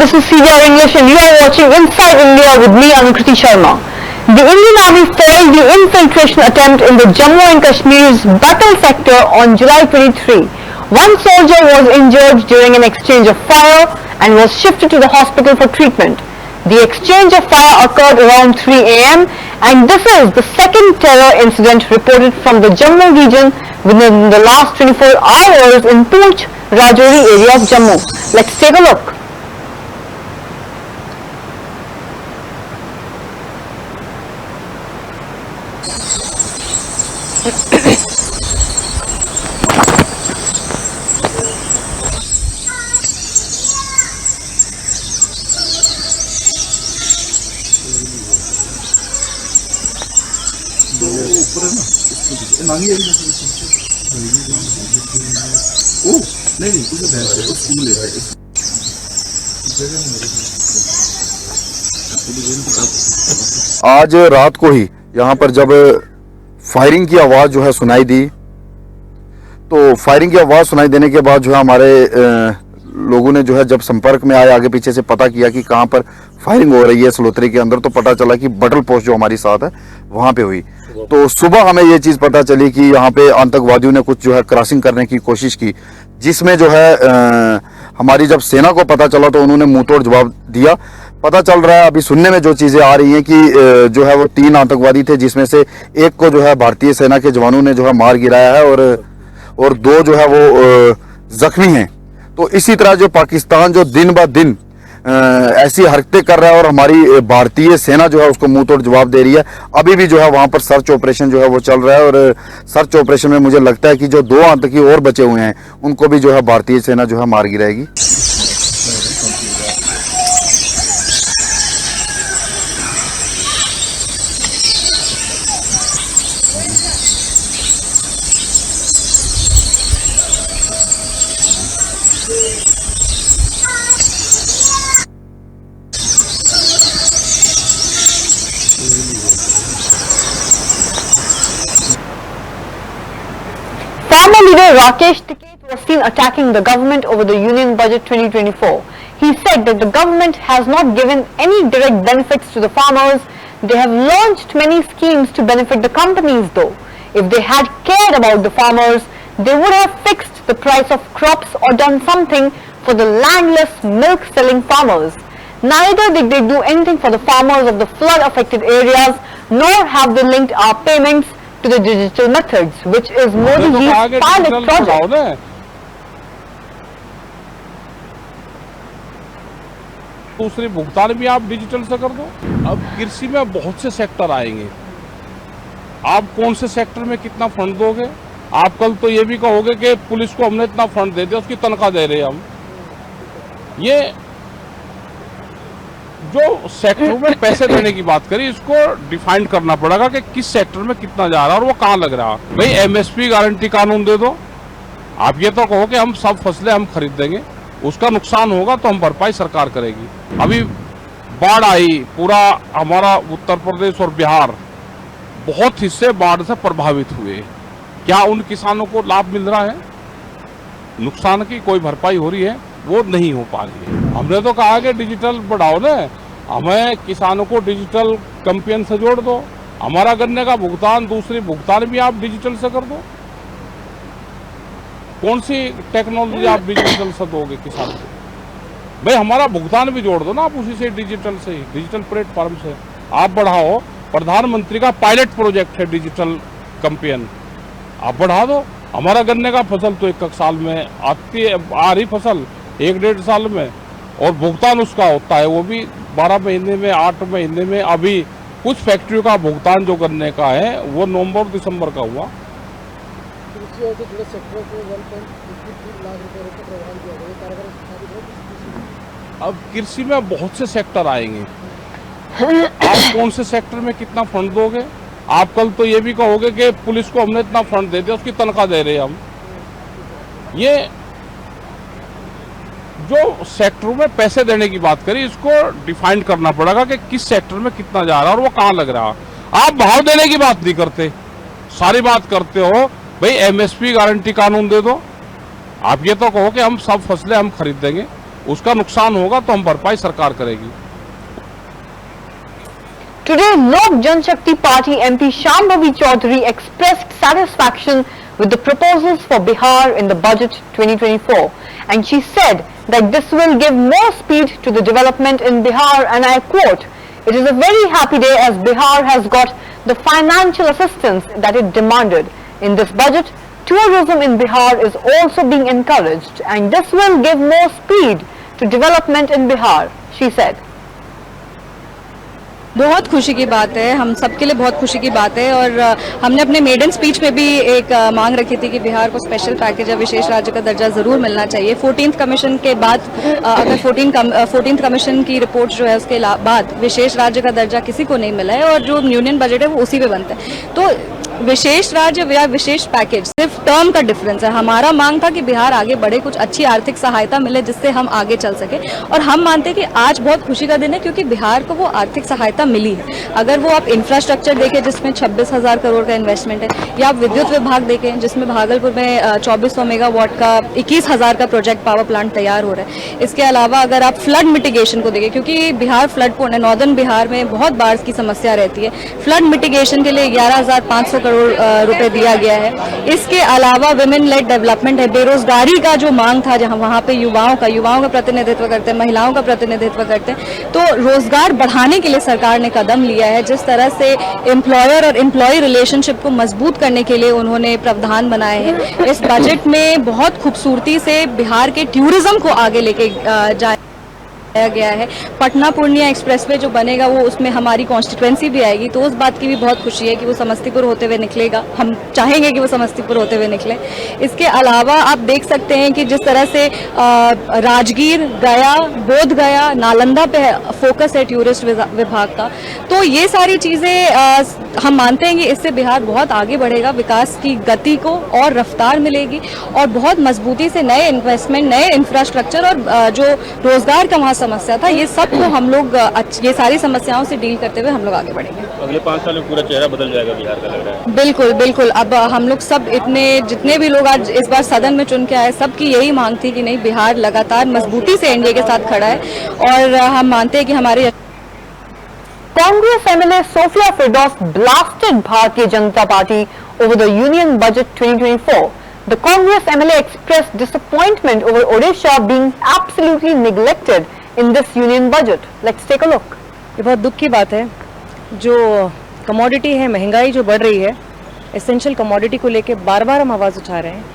this is CBR English and you are watching Inside India with me, Anukriti Sharma. The Indian Army foiled the infiltration attempt in the Jammu and Kashmir's Batal sector on July 23. One soldier was injured during an exchange of fire and was shifted to the hospital for treatment. The exchange of fire occurred around 3 a.m. and this is the second terror incident reported from the Jammu region within the last 24 hours in Poonch, Rajouri area of Jammu. Let's take a look. आज रात को ही यहाँ पर जब firing की आवाज़ जो है सुनाई दी, तो फायरिंग की आवाज़ सुनाई देने के बाद जो है हमारे लोगों ने जो है जब संपर्क में आए, आगे पीछे से पता किया कि कहाँ पर फायरिंग हो रही है सलोत्री के अंदर, तो पता चला कि बटल पोस्ट जो हमारी साथ है वहाँ पे हुई। तो सुबह हमें ये चीज़ पता चली कि यहाँ पे आतंकवादियों ने कुछ जो है क्रॉसिंग करने की कोशिश की, जिसमें जो है हमारी जब सेना को पता चला तो उन्होंने मुंहतोड़ जवाब दिया। पता चल रहा है, अभी सुनने में जो चीज़ें आ रही हैं कि जो है वो 3 आतंकवादी थे, जिसमें से एक को जो है भारतीय सेना के जवानों ने जो है मार गिराया है और 2 जो है वो जख्मी हैं। तो इसी तरह जो पाकिस्तान जो दिन ब दिन ऐसी हरकतें कर रहा है और हमारी भारतीय सेना जो है उसको मुंह तोड़ जवाब दे रही है। अभी भी जो है वहां पर सर्च ऑपरेशन जो है वो चल रहा है और सर्च ऑपरेशन में मुझे लगता है कि जो 2 आतंकी और बचे हुए हैं उनको भी जो है भारतीय सेना जो है मार गिराएगी। Farmer leader Rakesh Tikait was seen attacking the government over the Union Budget 2024. He said that the government has not given any direct benefits to the farmers. They have launched many schemes to benefit the companies though. If they had cared about the farmers, they would have fixed the price of crops or done something for the landless milk-selling farmers. Neither did they do anything for the farmers of the flood-affected areas, nor have they linked our payments to the digital methods, which is Modi ji's pilot project. दूसरे भुगतान भी आप digital से कर दो। अब कृषि में बहुत से सेक्टर आएंगे, आप कौन से सेक्टर में कितना फंड दोगे? आप कल तो ये भी कहोगे कि पुलिस को हमने इतना फंड दे दिया, उसकी तनख्वाह दे रहे हैं हम। ये जो सेक्टर में पैसे देने की बात करी, इसको डिफाइन करना पड़ेगा कि किस सेक्टर में कितना जा रहा है और वो कहाँ लग रहा है। भाई एमएसपी गारंटी कानून दे दो। आप ये तो कहो कि हम सब फसलें हम खरीद देंगे, उसका नुकसान होगा तो हम भरपाई सरकार करेगी। अभी बाढ़ आई, पूरा हमारा उत्तर प्रदेश और बिहार बहुत हिस्से बाढ़ से प्रभावित हुए। क्या उन किसानों को लाभ मिल रहा है? नुकसान की कोई भरपाई हो रही है? वो नहीं हो पा रही है। हमने तो कहा कि डिजिटल बढ़ाओ ना, हमें किसानों को डिजिटल कैंपेन से जोड़ दो। हमारा गन्ने का भुगतान, दूसरी भुगतान भी आप डिजिटल से कर दो। कौन सी टेक्नोलॉजी आप डिजिटल से दोगे किसान को? भाई हमारा भुगतान भी जोड़ दो ना आप उसी से, डिजिटल से ही, डिजिटल प्लेटफॉर्म से आप बढ़ाओ। प्रधानमंत्री का पायलट प्रोजेक्ट है डिजिटल कैंपेन, आप बढ़ा दो। हमारा गन्ने का फसल तो 1 साल में आती है, आ रही फसल 1-1.5 साल में, और भुगतान उसका होता है वो भी 12 महीने में, 8 महीने में। अभी कुछ फैक्ट्रियों का भुगतान जो करने का है वो नवंबर-दिसंबर का हुआ। अब कृषि में बहुत से सेक्टर आएंगे, आप कौन से सेक्टर में कितना फंड दोगे? आप कल तो ये भी कहोगे कि पुलिस को हमने इतना फंड दे दिया, उसकी तनख्वाह दे रहे हैं हम। ये जो सेक्टरों में पैसे देने की बात करी, इसको डिफाइन करना पड़ेगा कि किस सेक्टर में कितना जा रहा है और वो कहाँ लग रहा है। आप भाव देने की बात नहीं करते, सारी बात करते हो भाई एमएसपी गारंटी कानून दे दो। आप ये तो कहो कि हम सब फसलें हम खरीद देंगे, उसका नुकसान होगा तो हम भरपाई सरकार करेगी। Today, Lok Janshakti Party MP Shyam Ravi Chaudhary expressed satisfaction with the proposals for Bihar in the budget 2024, and she said that this will give more speed to the development in Bihar, and I quote, "It is a very happy day as Bihar has got the financial assistance that it demanded. In this budget, tourism in Bihar is also being encouraged, and this will give more speed to development in Bihar," she said. बहुत खुशी की बात है, हम सबके लिए बहुत खुशी की बात है। और हमने अपने मेडन स्पीच में भी एक मांग रखी थी कि बिहार को स्पेशल पैकेज या विशेष राज्य का दर्जा जरूर मिलना चाहिए। 14th कमीशन के बाद अगर 14th कमीशन की रिपोर्ट जो है उसके बाद विशेष राज्य का दर्जा किसी को नहीं मिला है और जो यूनियन बजट है वो उसी पे बनता है। तो विशेष राज्य या विशेष पैकेज सिर्फ टर्म का डिफरेंस है। हमारा मांग था कि बिहार आगे बढ़े, कुछ अच्छी आर्थिक सहायता मिले जिससे हम आगे चल सके, और हम मानते हैं कि आज बहुत खुशी का दिन है क्योंकि बिहार को वो आर्थिक सहायता मिली है। अगर वो आप इंफ्रास्ट्रक्चर देखें जिसमें 26,000 करोड़ का इन्वेस्टमेंट है, या आप विद्युत विभाग देखें जिसमें भागलपुर में 2400 मेगावाट का 21,000 का प्रोजेक्ट पावर प्लांट तैयार हो रहा है। इसके अलावा अगर आप फ्लड मिटिगेशन को देखें, क्योंकि बिहार फ्लड प्रोन है, नॉर्दर्न बिहार में बहुत बाढ़ की समस्या रहती है, फ्लड मिटिगेशन के लिए 11,500 करोड़ रुपए दिया गया है। इसके अलावा विमेन लेड डेवलपमेंट है, बेरोजगारी का जो मांग था जहां वहां पे युवाओं का प्रतिनिधित्व करते हैं, महिलाओं का प्रतिनिधित्व करते हैं, तो रोजगार बढ़ाने के लिए सरकार ने कदम लिया है। जिस तरह से एम्प्लॉयर और एम्प्लॉय रिलेशनशिप को मजबूत करने के लिए उन्होंने प्रावधान बनाए हैं। इस बजट में बहुत खूबसूरती से बिहार के टूरिज्म को आगे लेके जाए गया है। पटना पूर्णिया एक्सप्रेसवे जो बनेगा वो उसमें हमारी कॉन्स्टिट्यूएंसी भी आएगी, तो उस बात की भी बहुत खुशी है कि वो समस्तीपुर होते हुए निकलेगा। हम चाहेंगे कि वो समस्तीपुर होते हुए निकले। इसके अलावा आप देख सकते हैं कि जिस तरह से राजगीर, गया, बोध गया, नालंदा पे फोकस है टूरिस्ट विभाग का, तो ये सारी चीज़ें हम मानते हैं कि इससे बिहार बहुत आगे बढ़ेगा, विकास की गति को और रफ्तार मिलेगी और बहुत मजबूती से नए इन्वेस्टमेंट, नए इंफ्रास्ट्रक्चर और जो रोजगार का वहाँ समस्या था, ये सब को हम लोग ये सारी समस्याओं से डील करते हुए हम लोग आगे बढ़ेंगे। अगले 5 साल में पूरा चेहरा बदल जाएगा बिहार का, लग रहा है। बिल्कुल बिल्कुल। अब हम लोग सब जितने भी लोग आज इस बार सदन में चुन के आए, सबकी यही मांग थी कि नहीं, बिहार लगातार मजबूती से एनडीए के साथ खड़ा है और हम मानते हैं कि हमारे Congress MLA Sofia Firdaus blasted Bharatiya Janata Party over the Union Budget 2024. The Congress MLA expressed disappointment over Odisha being absolutely neglected in this Union Budget. Let's take a look. ये बहुत दुख की बात है, जो कमोडिटी है, महंगाई जो बढ़ रही है, एसेंशियल कमोडिटी को लेके बार बार हम आवाज़ उठा रहे हैं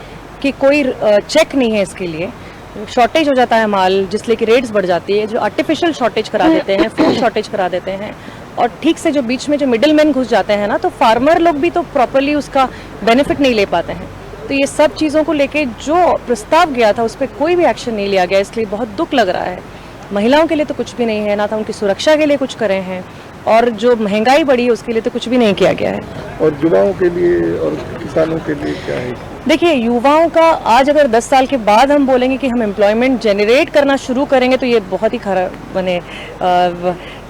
कि कोई चेक नहीं है इसके लिए, शॉर्टेज हो जाता है माल जिसलिए कि रेट्स बढ़ जाती है, जो आर्टिफिशियल शॉर्टेज करा देते हैं, फूड शॉर्टेज करा देते हैं, और ठीक से जो बीच में जो मिडिल मैन घुस जाते हैं ना, तो फार्मर लोग भी तो प्रॉपरली उसका बेनिफिट नहीं ले पाते हैं। तो ये सब चीज़ों को लेके जो प्रस्ताव गया था उस पर कोई भी एक्शन नहीं लिया गया, इसलिए बहुत दुख लग रहा है। महिलाओं के लिए तो कुछ भी नहीं है, ना था उनकी सुरक्षा के लिए कुछ करे हैं, और जो महंगाई बढ़ी है उसके लिए तो कुछ भी नहीं किया गया है। और युवाओं के लिए और किसानों के लिए क्या है? देखिए, युवाओं का आज अगर 10 साल के बाद हम बोलेंगे कि हम एम्प्लॉयमेंट जनरेट करना शुरू करेंगे तो ये बहुत ही खराब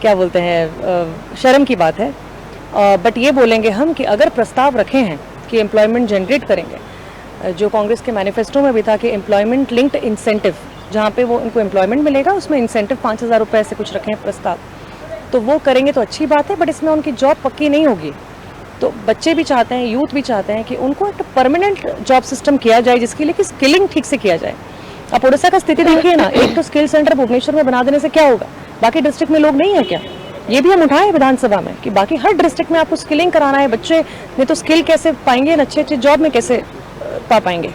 क्या बोलते हैं, शर्म की बात है। बट ये बोलेंगे हम कि अगर प्रस्ताव रखे हैं कि एम्प्लॉयमेंट जनरेट करेंगे, जो कांग्रेस के मैनिफेस्टो में भी था कि एम्प्लॉयमेंट लिंक्ड इंसेंटिव, जहाँ पे वो उनको एम्प्लॉयमेंट मिलेगा उसमें इंसेंटिव 5,000 रुपये से कुछ रखे हैं प्रस्ताव, तो वो करेंगे तो अच्छी बात है। बट इसमें उनकी जॉब पक्की नहीं होगी। तो बच्चे भी चाहते हैं, यूथ भी चाहते हैं कि उनको एक परमानेंट जॉब सिस्टम किया जाए, जिसके लिए कि स्किलिंग ठीक से किया जाए। आप उड़ीसा का स्थिति देखिए ना, एक तो स्किल सेंटर भुवनेश्वर में बना देने से क्या होगा, बाकी डिस्ट्रिक्ट में लोग नहीं है क्या? ये भी हम उठाए विधानसभा में कि बाकी हर डिस्ट्रिक्ट में आपको स्किलिंग कराना है। बच्चे नहीं तो स्किल कैसे पाएंगे, अच्छे अच्छे जॉब में कैसे पा पाएंगे?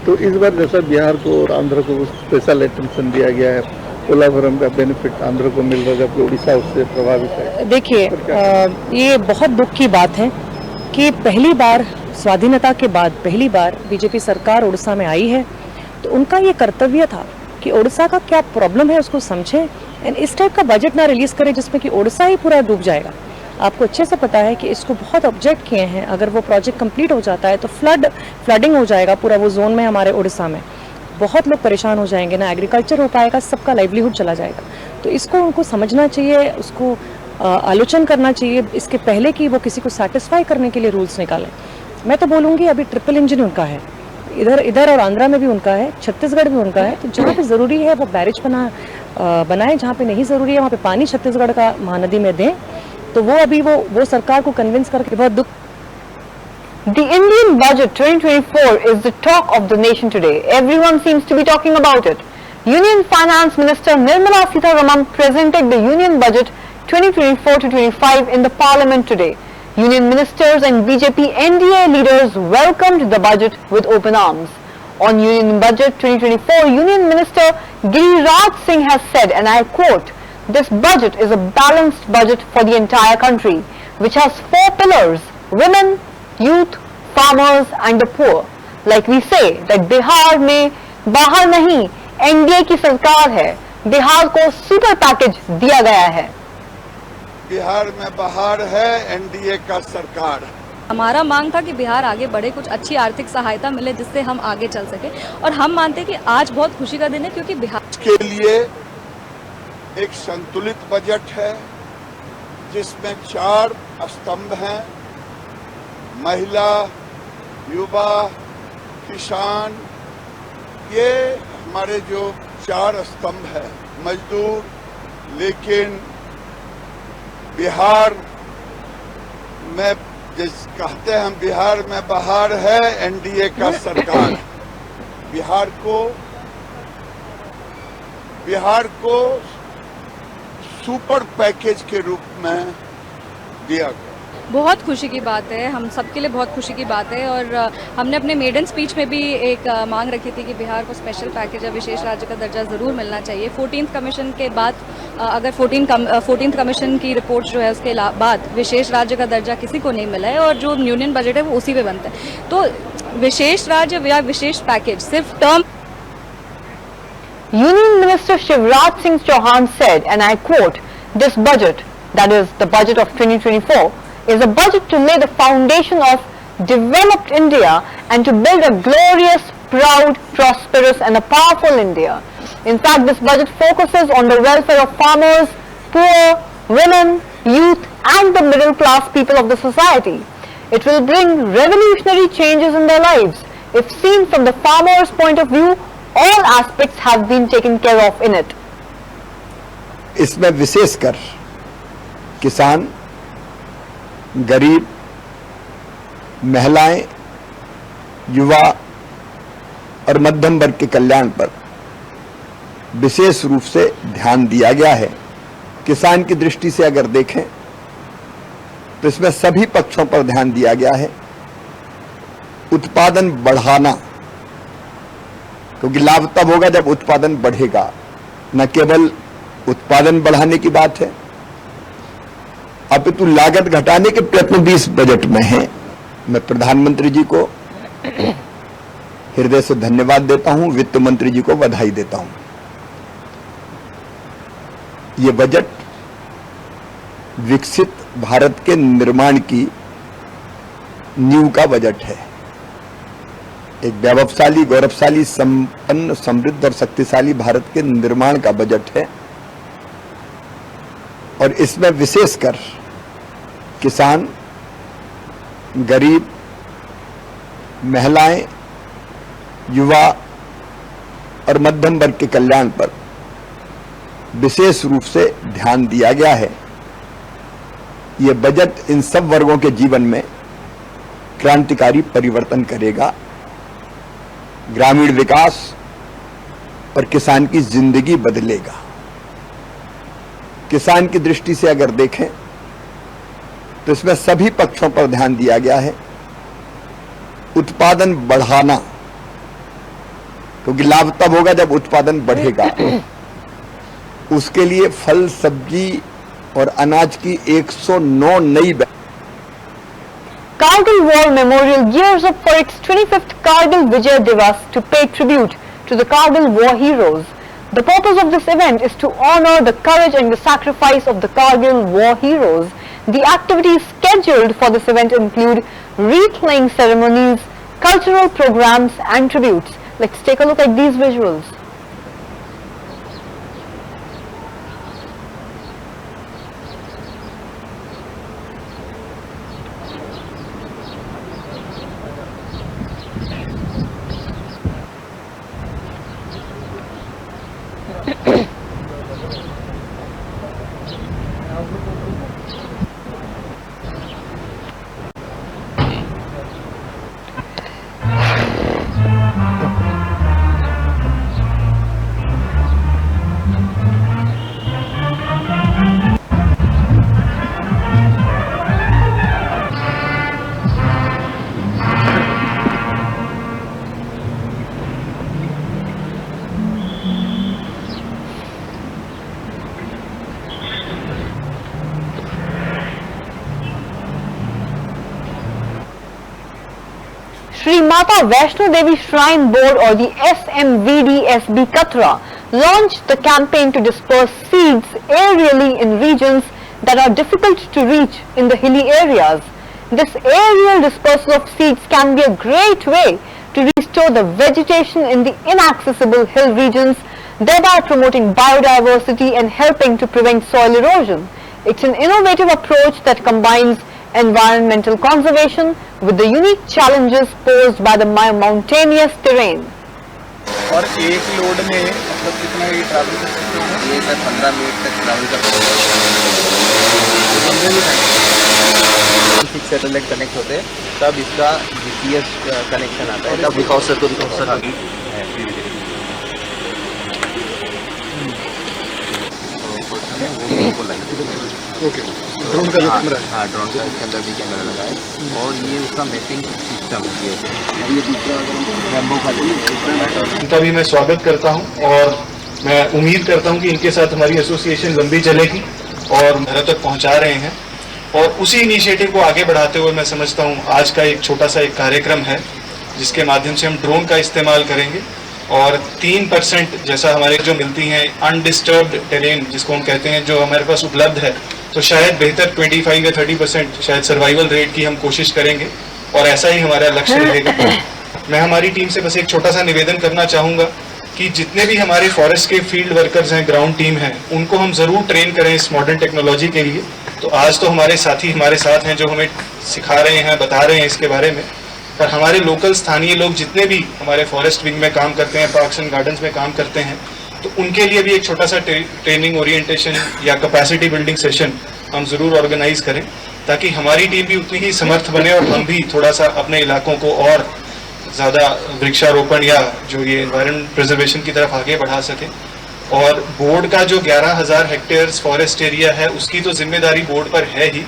तो इस बार जैसा बिहार को और आंध्र को स्पेशल अटेंशन दिया गया है, पोलावरम का बेनिफिट आंध्र को मिल रहा है जबकि उड़ीसा उससे प्रभावित है। देखिए, ये बहुत दुख की बात है कि पहली बार स्वाधीनता के बाद पहली बार बीजेपी सरकार उड़ीसा में आई है, तो उनका ये कर्तव्य था कि उड़ीसा का क्या प्रॉब्लम है उसको समझे एंड इस टाइप का बजट ना रिलीज करे जिसमें कि उड़ीसा ही पूरा डूब जाएगा। आपको अच्छे से पता है कि इसको बहुत ऑब्जेक्ट किए हैं। अगर वो प्रोजेक्ट कंप्लीट हो जाता है तो फ्लडिंग हो जाएगा पूरा वो जोन में, हमारे उड़ीसा में बहुत लोग परेशान हो जाएंगे, ना एग्रीकल्चर हो पाएगा, सबका लाइवलीहुड चला जाएगा। तो इसको उनको समझना चाहिए, उसको आलोचना करना चाहिए इसके पहले कि वो किसी को सेटिस्फाई करने के लिए रूल्स निकालें। मैं तो बोलूँगी अभी ट्रिपल इंजन उनका है, इधर और आंध्रा में भी उनका है, छत्तीसगढ़ में उनका है। तो जहाँ पे ज़रूरी है वो बैरेज बनाएं, जहाँ पे नहीं ज़रूरी है वहाँ पे पानी छत्तीसगढ़ का महानदी में दें। तो वो अभी वो सरकार को कन्विंस करके बहुत दुख। The Indian budget 2024 is the talk of the nation today. Everyone seems to be talking about it. Union Finance Minister Nirmala Sitharaman presented the Union Budget 2024-25 in the Parliament today. Union ministers and BJP NDA leaders welcomed the budget with open arms. On Union Budget 2024, Union Minister Giriraj Singh has said, and I quote, "This budget is a balanced budget for the entire country, which has 4 pillars: women, youth, farmers and the poor." Like we say that Bihar में बाहर नहीं, NDA की सरकार है, बिहार को super package दिया गया है। बिहार में बाहर है, एनडीए का सरकार। हमारा मांग था कि बिहार आगे बढ़े, कुछ अच्छी आर्थिक सहायता मिले जिससे हम आगे चल सके। और हम मानते हैं कि आज बहुत खुशी का दिन है क्योंकि बिहार के लिए एक संतुलित बजट है जिसमें 4 स्तंभ हैं: महिला, युवा, किसान। ये हमारे जो 4 स्तंभ है। मजदूर, लेकिन बिहार में जिस कहते हैं हम, बिहार में बाहर है, एनडीए का सरकार। बिहार को सुपर पैकेज के रूप में दिया गया। बहुत खुशी की बात है, हम सबके लिए बहुत खुशी की बात है। और हमने अपने मेडन स्पीच में भी एक मांग रखी थी कि बिहार को स्पेशल पैकेज या विशेष राज्य का दर्जा ज़रूर मिलना चाहिए। 14th कमीशन के बाद अगर 14th कमीशन की रिपोर्ट जो है उसके बाद विशेष राज्य का दर्जा किसी को नहीं मिला है और जो यूनियन बजट है वो उसी पे बनता है। तो विशेष राज्य या विशेष पैकेज सिर्फ term. Union Minister Shivraj Singh Chauhan said, and I quote, "This budget, that is the budget of 2024, is a budget to lay the foundation of developed India and to build a glorious, proud, prosperous and a powerful India. In fact, this budget focuses on the welfare of farmers, poor, women, youth and the middle class people of the society. It will bring revolutionary changes in their lives. If seen from the farmer's point of view, all aspects have been taken care of in it." इसमें विशेषकर किसान, गरीब, महिलाएं, युवा और मध्यम वर्ग के कल्याण पर विशेष रूप से ध्यान दिया गया है। किसान की दृष्टि से अगर देखें तो इसमें सभी पक्षों पर ध्यान दिया गया है। उत्पादन बढ़ाना, क्योंकि लाभ तब होगा जब उत्पादन बढ़ेगा, न केवल उत्पादन बढ़ाने की बात है अपितु लागत घटाने के प्रयत्न भी इस बजट में हैं। मैं प्रधानमंत्री जी को हृदय से धन्यवाद देता हूं, वित्त मंत्री जी को बधाई देता हूं। ये बजट विकसित भारत के निर्माण की नींव का बजट है। एक वैभवशाली, गौरवशाली, संपन्न, समृद्ध और शक्तिशाली भारत के निर्माण का बजट है। और इसमें विशेषकर किसान, गरीब, महिलाएं, युवा और मध्यम वर्ग के कल्याण पर विशेष रूप से ध्यान दिया गया है। यह बजट इन सब वर्गों के जीवन में क्रांतिकारी परिवर्तन करेगा, ग्रामीण विकास और किसान की जिंदगी बदलेगा। किसान की दृष्टि से अगर देखें तो इसमें सभी पक्षों पर ध्यान दिया गया है। उत्पादन बढ़ाना, क्योंकि लाभ तब होगा जब उत्पादन बढ़ेगा। उसके लिए फल, सब्जी और अनाज की 109 नई Kargil War Memorial gears up for its 25th Kargil Vijay Divas to pay tribute to the Kargil war heroes. The purpose of this event is to honor the courage and the sacrifice of the Kargil war heroes. The activities scheduled for this event include wreath-laying ceremonies, cultural programs and tributes. Let's take a look at these visuals. Shri Mata Vaishno Devi Shrine Board, or the SMVDSB Katra, launched the campaign to disperse seeds aerially in regions that are difficult to reach in the hilly areas. This aerial dispersal of seeds can be a great way to restore the vegetation in the inaccessible hill regions, thereby promoting biodiversity and helping to prevent soil erosion. It's an innovative approach that combines environmental conservation with the unique challenges posed by the mountainous terrain. और एक load में मतलब कितना ये travel कर सकते हैं? ये सर 15 मिनट तक ट्रैवल कर सकते हैं। सैटेलाइट कनेक्ट होते हैं तब इसका GPS कनेक्शन आता है। तब दिखाओ सर, तो दिखाओ सर आगे। ओके, ड्रोन का जो कैमरा है, हाँ ड्रोन का अंदर भी कैमरा लगा है और ये उसका मैपिंग सिस्टम है। ये दूसरा रैम्बो का इनका भी मैं स्वागत करता हूं और मैं उम्मीद करता हूं कि इनके साथ हमारी एसोसिएशन लंबी चलेगी और घर तक पहुंचा रहे हैं। और उसी इनिशिएटिव को आगे बढ़ाते हुए मैं समझता हूं आज का एक छोटा सा एक कार्यक्रम है जिसके माध्यम से हम ड्रोन का इस्तेमाल करेंगे और 3% जैसा हमारे जो मिलती हैं अनडिस्टर्ब्ड टेरेन जिसको हम कहते हैं, जो हमारे पास उपलब्ध है, तो शायद बेहतर 25 या 30% शायद सर्वाइवल रेट की हम कोशिश करेंगे और ऐसा ही हमारा लक्ष्य रहेगा। मैं हमारी टीम से बस एक छोटा सा निवेदन करना चाहूँगा कि जितने भी हमारे फॉरेस्ट के फील्ड वर्कर्स हैं, ग्राउंड टीम हैं, उनको हम ज़रूर ट्रेन करें इस मॉडर्न टेक्नोलॉजी के लिए। तो आज तो हमारे साथी हमारे साथ हैं जो हमें सिखा रहे हैं, बता रहे हैं इसके बारे में, पर हमारे लोकल स्थानीय लोग जितने भी हमारे फॉरेस्ट विंग में काम करते हैं, पार्क्स एंड गार्डन्स में काम करते हैं, तो उनके लिए भी एक छोटा सा ट्रेनिंग ओरिएंटेशन या कैपेसिटी बिल्डिंग सेशन हम ज़रूर ऑर्गेनाइज करें ताकि हमारी टीम भी उतनी ही समर्थ बने और हम भी थोड़ा सा अपने इलाकों को और ज़्यादा वृक्षारोपण या जो ये एनवायरनमेंट प्रिजर्वेशन की तरफ आगे बढ़ा सकें। और बोर्ड का जो 11,000 हेक्टेयर्स फॉरेस्ट एरिया है उसकी तो जिम्मेदारी बोर्ड पर है ही,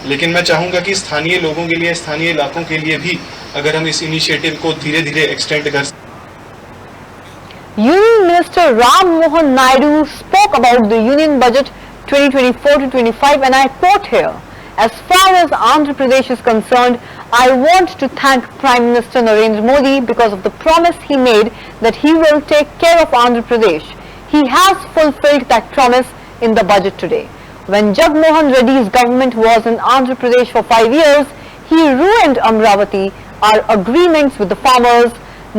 लेकिन मैं चाहूँगा कि स्थानीय लोगों के लिए, स्थानीय इलाकों के लिए भी अगर हम इस इनिशिएटिव को धीरे धीरे एक्सटेंड कर। Union Minister Ram Mohan Naidu spoke about the Union Budget 2024-25 and I quote here, "As far as Andhra Pradesh is concerned, I want to thank Prime Minister Narendra Modi because of the promise he made that he will take care of Andhra Pradesh. He has fulfilled that promise in the budget today. When Jagmohan Reddy's government was in Andhra Pradesh for 5 years, he ruined Amravati, our agreements with the farmers.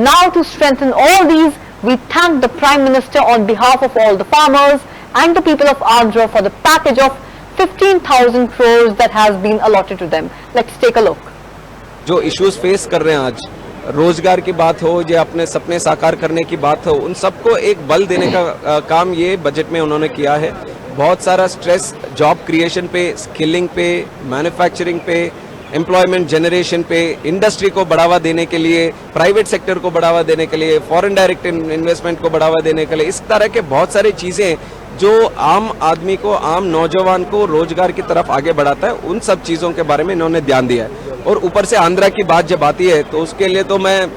Now to strengthen all these, we thank the Prime Minister on behalf of all the farmers and the people of Andhra for the package of 15,000 crores that has been allotted to them." Let's take a look. जो issues face कर रहे हैं आज, रोजगार की बात हो या अपने सपने साकार करने की बात हो, उन सबको एक बल देने का काम ये बजट में उन्होंने किया है। बहुत सारा स्ट्रेस जॉब क्रिएशन पे, स्किलिंग पे, मैन्युफैक्चरिंग पे, एम्प्लॉयमेंट जनरेशन पे, इंडस्ट्री को बढ़ावा देने के लिए, प्राइवेट सेक्टर को बढ़ावा देने के लिए, फॉरेन डायरेक्ट इन्वेस्टमेंट को बढ़ावा देने के लिए, इस तरह के बहुत सारी चीज़ें जो आम आदमी को, आम नौजवान को रोजगार की तरफ आगे बढ़ाता है, उन सब चीज़ों के बारे में इन्होंने ध्यान दिया है। और ऊपर से आंध्रा की बात जब आती है तो उसके लिए तो मैं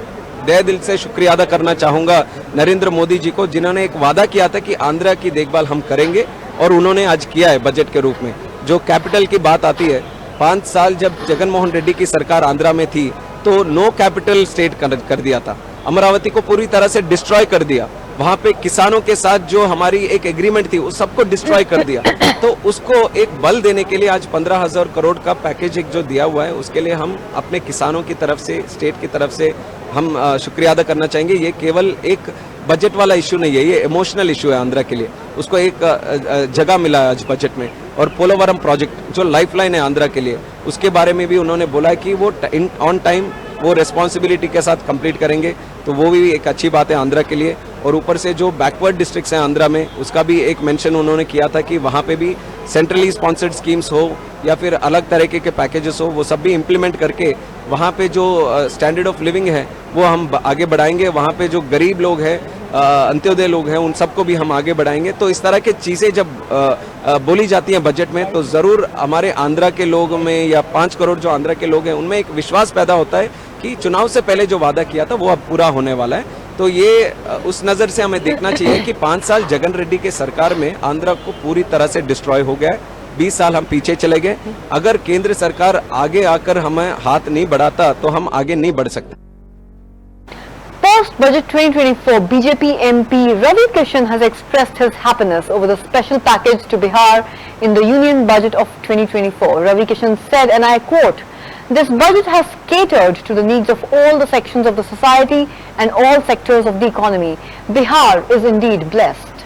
तहे दिल से शुक्रिया अदा करना चाहूँगा नरेंद्र मोदी जी को, जिन्होंने एक वादा किया था कि आंध्रा की देखभाल हम करेंगे और उन्होंने आज किया है बजट के रूप में। जो कैपिटल की बात आती है, 5 साल जब जगनमोहन रेड्डी की सरकार आंध्रा में थी तो नो कैपिटल स्टेट कर दिया था, अमरावती को पूरी तरह से डिस्ट्रॉय कर दिया। वहाँ पे किसानों के साथ जो हमारी एक एग्रीमेंट थी उस सबको डिस्ट्रॉय कर दिया। तो उसको एक बल देने के लिए आज 15,000 करोड़ का पैकेज एक जो दिया हुआ है, उसके लिए हम अपने किसानों की तरफ से, स्टेट की तरफ से हम शुक्रिया अदा करना चाहेंगे। ये केवल एक बजट वाला इशू नहीं है, ये इमोशनल इशू है आंध्रा के लिए, उसको एक जगह मिला है आज बजट में। और पोलोवरम प्रोजेक्ट जो लाइफलाइन है आंध्रा के लिए, उसके बारे में भी उन्होंने बोला है कि वो ऑन टाइम वो रिस्पॉन्सिबिलिटी के साथ कंप्लीट करेंगे, तो वो भी एक अच्छी बात है आंध्रा के लिए। और ऊपर से जो बैकवर्ड डिस्ट्रिक्ट्स हैं आंध्रा में, उसका भी एक मेंशन उन्होंने किया था कि वहाँ पे भी सेंट्रली स्पॉन्सर्ड स्कीम्स हो या फिर अलग तरीके के पैकेजेस हो, वो सब भी इम्प्लीमेंट करके वहाँ पे जो स्टैंडर्ड ऑफ लिविंग है वो हम आगे बढ़ाएंगे। वहाँ पे जो गरीब लोग हैं, अंत्योदय लोग हैं, उन सबको भी हम आगे बढ़ाएंगे। तो इस तरह की चीज़ें जब बोली जाती हैं बजट में, तो ज़रूर हमारे आंध्रा के लोग में या 5 करोड़ जो आंध्रा के लोग हैं उनमें एक विश्वास पैदा होता है कि चुनाव से पहले जो वादा किया था वो अब पूरा होने वाला है। तो ये उस नज़र से हमें देखना चाहिए कि 5 साल जगन रेड्डी के सरकार में आंध्रा को पूरी तरह से डिस्ट्रॉय हो गया है। 20 साल हम पीछे चले गए। अगर केंद्र सरकार आगे आकर हमें हाथ नहीं बढ़ाता तो हम आगे नहीं बढ़ सकते। Post-budget 2024, BJP MP Ravi Kishan has expressed his happiness over the special package to Bihar in the union budget of 2024. Ravi Kishan said, and I quote, "This budget has catered to the needs of all the sections of the society and all sectors of the economy. Bihar is indeed blessed."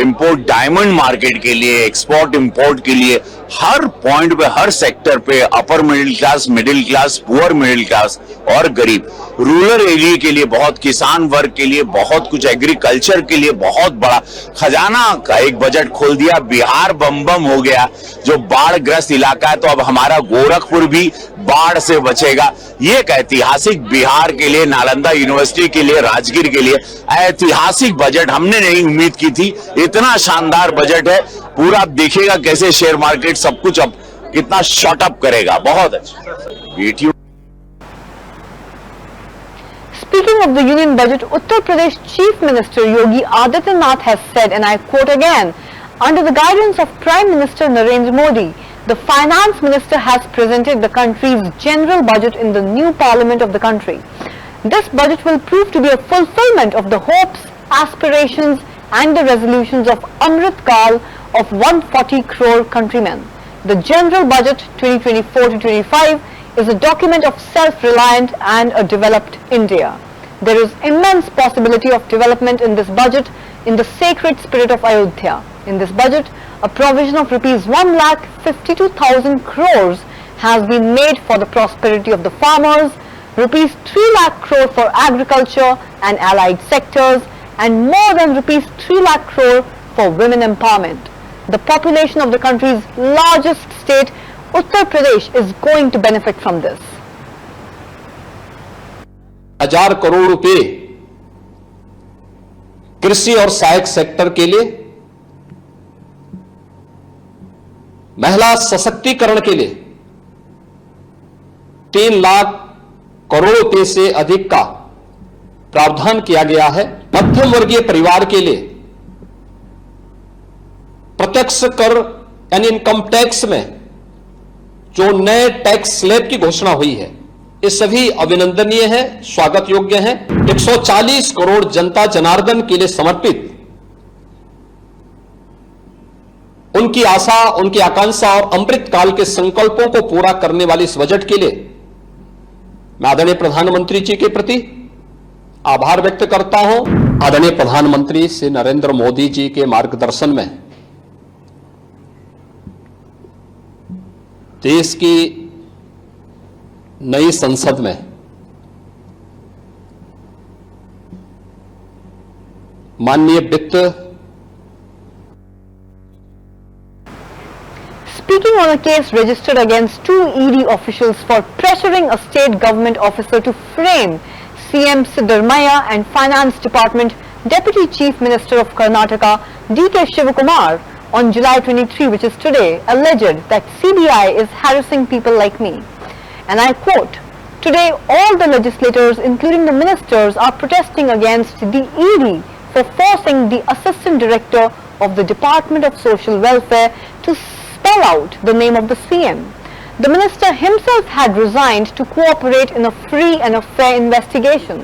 Import diamond market के लिए, export import के लिए हर point पे, हर sector पे upper middle class, middle class, poor middle class और गरीब, rural area के लिए बहुत, किसान वर्ग के लिए बहुत कुछ, एग्रीकल्चर के लिए बहुत बड़ा खजाना का एक बजट खोल दिया। बिहार बम बम हो गया। जो बाढ़ ग्रस्त इलाका है, तो अब हमारा गोरखपुर भी बाढ़ से बचेगा। ये एक ऐतिहासिक बिहार के लिए, नालंदा यूनिवर्सिटी के लिए, राजगीर के लिए ऐतिहासिक बजट हमने नहीं उम्मीद की थी। इतना शानदार बजट है। पूरा आप देखिएगा कैसे शेयर मार्केट सब कुछ अब कितना शॉट अप करेगा। बहुत अच्छा बेटियों। Speaking of the union budget, Uttar Pradesh Chief Minister Yogi Adityanath has said, and I quote again, "Under the guidance of Prime Minister Narendra Modi, the Finance Minister has presented the country's general budget in the new parliament of the country. This budget will prove to be a fulfillment of the hopes, aspirations and the resolutions of Amrit Kal of 140 crore countrymen. The general budget 2024 to 25 is a document of self-reliant and a developed India. There is immense possibility of development in this budget in the sacred spirit of Ayodhya. In this budget, a provision of rupees 1,52,000 crores has been made for the prosperity of the farmers, rupees 3 lakh crore for agriculture and allied sectors, and more than rupees 3 lakh crore for women empowerment. The population of the country's largest state, Uttar Pradesh, is going to benefit from this." 1000 crore रुपए कृषि और सहायक sector के लिए, महिला सशक्तिकरण के लिए 3 लाख करोड़ रुपए से अधिक का प्रावधान किया गया है। मध्यम वर्गीय परिवार के लिए प्रत्यक्ष कर यानी इनकम टैक्स में जो नए टैक्स स्लैब की घोषणा हुई है, ये सभी अभिनंदनीय है, स्वागत योग्य है। 140 करोड़ जनता जनार्दन के लिए समर्पित उनकी आशा, उनकी आकांक्षा और अमृत काल के संकल्पों को पूरा करने वाले इस बजट के लिए मैं आदरणीय प्रधानमंत्री जी के प्रति आभार व्यक्त करता हूं। आदरणीय प्रधानमंत्री श्री नरेंद्र मोदी जी के मार्गदर्शन में देश की नई संसद में माननीय वित्त। Speaking on a case registered against 2 ED officials for pressuring a state government officer to frame CM Siddaramaiah and Finance Department Deputy Chief Minister of Karnataka D.K. Shivakumar on July 23, which is today, alleged that CBI is harassing people like me. And I quote, "Today all the legislators, including the ministers, are protesting against the ED for forcing the Assistant Director of the Department of Social Welfare to spell out the name of the CM. The minister himself had resigned to cooperate in a free and a fair investigation.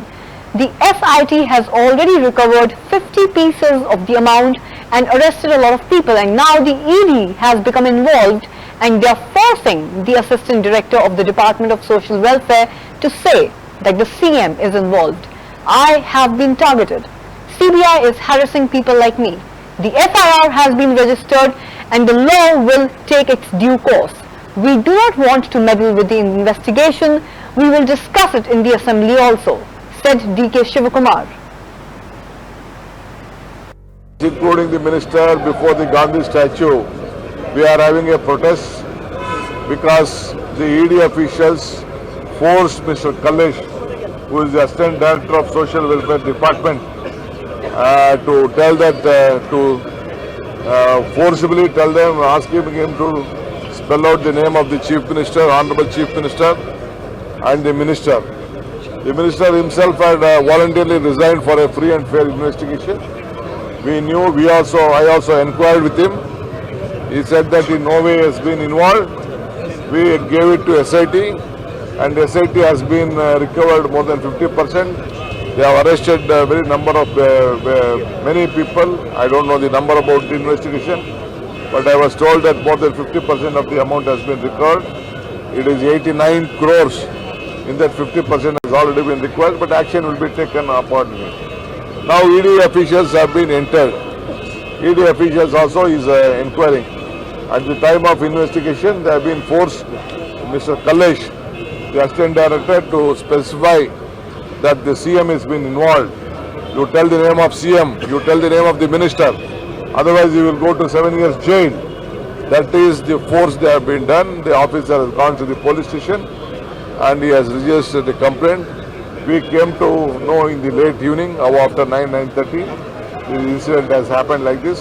The SIT has already recovered 50 pieces of the amount and arrested a lot of people, and now the ED has become involved and they are forcing the Assistant Director of the Department of Social Welfare to say that the CM is involved. I have been targeted. CBI is harassing people like me. The FIR has been registered and the law will take its due course. We do not want to meddle with the investigation. We will discuss it in the assembly also. said D.K. Shivakumar. Including the minister before the Gandhi statue, we are having a protest because the ED officials forced Mr. Kallesh, who is the Assistant Director of Social Welfare Department, to tell that, forcibly tell them, asking him to spell out the name of the Chief Minister, Honorable Chief Minister, and the Minister. The Minister himself had voluntarily resigned for a free and fair investigation. We knew, I also inquired with him. He said that in no way has been involved. We gave it to SIT, and SIT has been recovered more than 50%. They have arrested many people. I don't know the number about the investigation, but I was told that more than 50% of the amount has been recovered. It is 89 crores. In that 50% has already been recovered, but action will be taken upon me. Now ED officials have been entered. ED officials also is inquiring. At the time of investigation, they have been forced Mr. Kallesh, the Assistant Director, to specify that the CM has been involved. You tell the name of CM, you tell the name of the Minister, otherwise you will go to 7 years jail. That is the force they have been done. The officer has gone to the police station and he has registered the complaint. We came to know in the late evening, after 9:30, the incident has happened like this.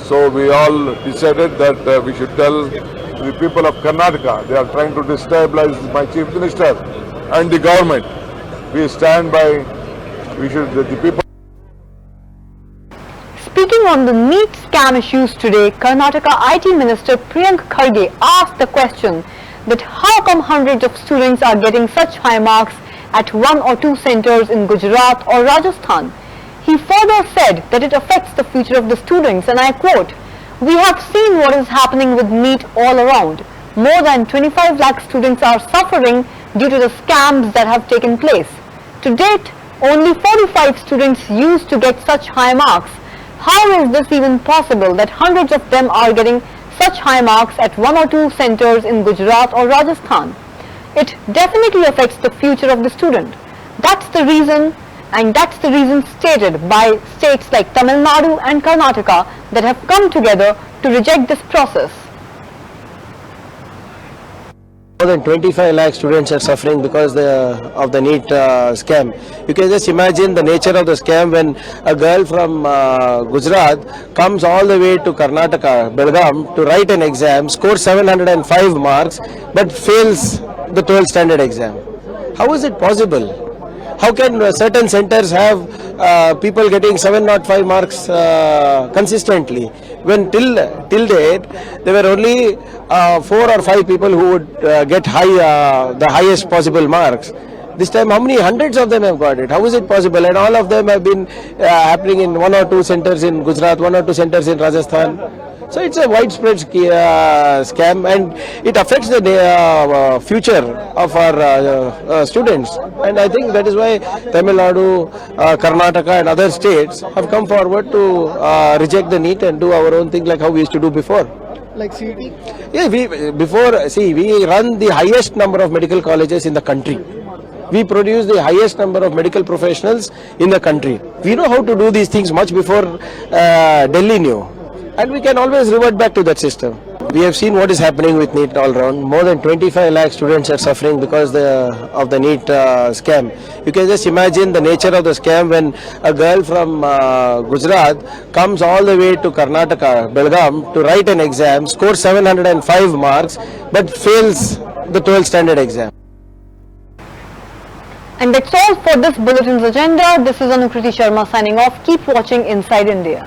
So we all decided that we should tell the people of Karnataka. They are trying to destabilize my Chief Minister and the government. We stand by, the people. Speaking on the NEET scam issues today, Karnataka IT Minister Priyank Kharge asked the question that how come hundreds of students are getting such high marks at one or two centers in Gujarat or Rajasthan. He further said that it affects the future of the students, and I quote, "We have seen what is happening with NEET all around. More than 25 lakh students are suffering due to the scams that have taken place. To date, only 45 students used to get such high marks. How is this even possible that hundreds of them are getting such high marks at one or two centers in Gujarat or Rajasthan? It definitely affects the future of the student. That's the reason, and that's the reason stated by states like Tamil Nadu and Karnataka that have come together to reject this process." More than 25 lakh students are suffering because of the NEET scam. You can just imagine the nature of the scam when a girl from Gujarat comes all the way to Karnataka, Belgaum, to write an exam, scores 705 marks, but fails the 12th standard exam. How is it possible? How can certain centers have people getting 705 marks consistently when till date there were only 4 or 5 people who would get the highest possible marks? This time how many hundreds of them have got it? How is it possible? And all of them have been happening in 1 or 2 centers in Gujarat, 1 or 2 centers in Rajasthan. So it's a widespread scam, and it affects the future of our students. And I think that is why Tamil Nadu, Karnataka and other states have come forward to reject the NEET and do our own thing like how we used to do before. Like CET? Yeah, we run the highest number of medical colleges in the country. We produce the highest number of medical professionals in the country. We know how to do these things much before Delhi knew. And we can always revert back to that system. We have seen what is happening with NEET all around. More than 25 lakh students are suffering because of the NEET scam. You can just imagine the nature of the scam when a girl from Gujarat comes all the way to Karnataka, Belgaum, to write an exam, scores 705 marks, but fails the 12th standard exam. And that's all for this bulletin's agenda. This is Anukriti Sharma signing off. Keep watching Inside India.